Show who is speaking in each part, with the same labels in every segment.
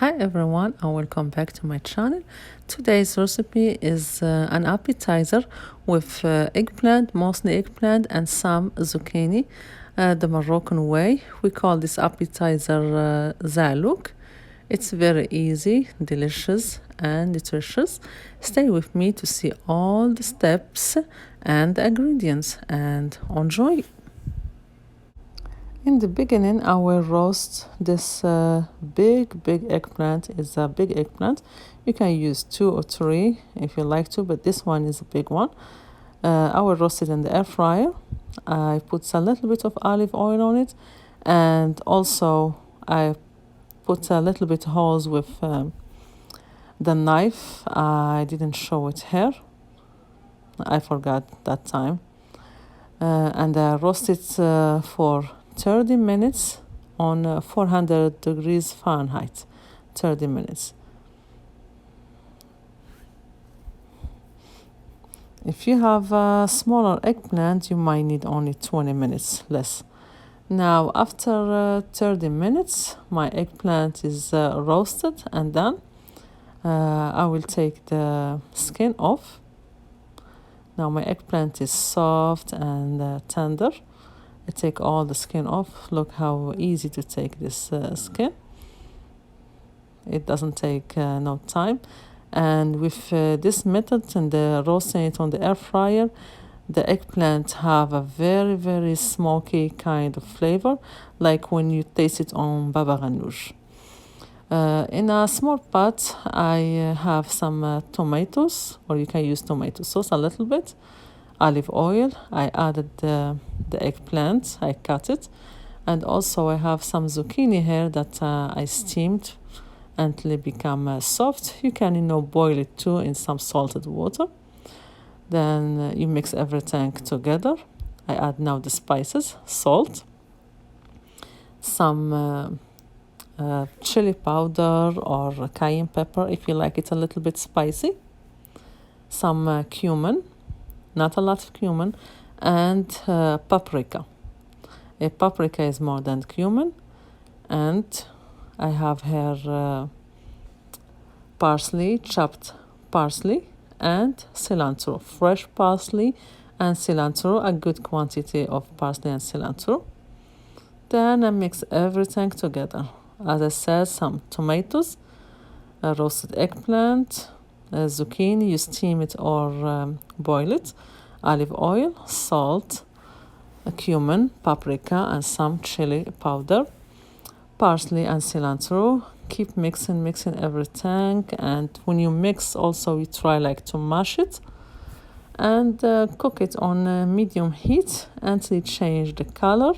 Speaker 1: Hi everyone and welcome back to my channel. Today's recipe is an appetizer with eggplant, mostly eggplant and some zucchini. The Moroccan way. We call this appetizer Zaalouk. It's very easy, delicious and nutritious. Stay with me to see all the steps and the ingredients and enjoy. In the beginning, I will roast this big eggplant. It's a big eggplant. You can use 2 or 3 if you like to, but this one is a big one. I will roast it in the air fryer. I put a little bit of olive oil on it, and also I put a little bit holes with the knife. I didn't show it here. I forgot that time. And I roast it for 30 minutes on 400 degrees Fahrenheit. 30 minutes. If you have a smaller eggplant, you might need only 20 minutes less. Now, after 30 minutes, my eggplant is roasted and done. I will take the skin off. Now my eggplant is soft and tender. I take all the skin off. Look how easy to take this skin. It doesn't take no time. And with this method and the roasting it on the air fryer, the eggplant have a very smoky kind of flavor, like when you taste it on baba ganoush. In a small pot, I have some tomatoes, or you can use tomato sauce a little bit, olive oil. I added the eggplant, I cut it, and also I have some zucchini here that I steamed until it become soft. You can, boil it too in some salted water. Then you mix everything together. I add now the spices, salt, some chili powder or cayenne pepper if you like it a little bit spicy, some cumin, not a lot of cumin, and paprika. A paprika is more than cumin. And I have here parsley, chopped parsley, and cilantro, fresh parsley and cilantro, a good quantity of parsley and cilantro. Then I mix everything together. As I said, some tomatoes, a roasted eggplant, zucchini, you steam it or boil it, olive oil, salt, cumin, paprika, and some chili powder, parsley and cilantro. Keep mixing everything, and when you mix also you try to mash it and cook it on medium heat until it change the color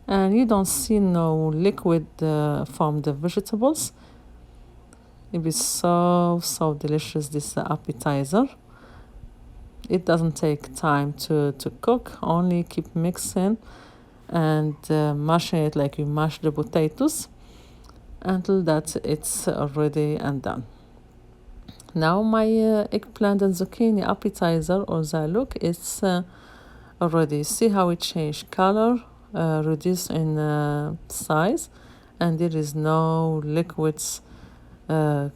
Speaker 1: and you don't see no liquid from the vegetables. It is so delicious, this appetizer. It doesn't take time to cook, only keep mixing and mashing it like you mash the potatoes until that it's ready and done. Now my eggplant and zucchini appetizer or Zaalouk is ready. See how it changed color, reduced in size, and there is no liquids there.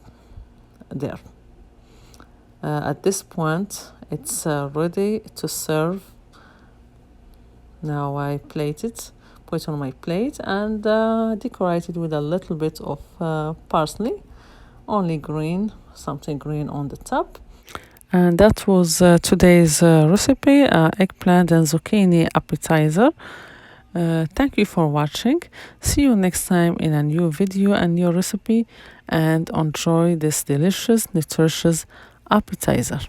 Speaker 1: At this point it's ready to serve. Now I plate it, put it on my plate, and decorate it with a little bit of parsley, only green, something green on the top. And that was today's recipe, eggplant and zucchini appetizer. Thank you for watching. See you next time in a new video and new recipe, and enjoy this delicious, nutritious appetizer.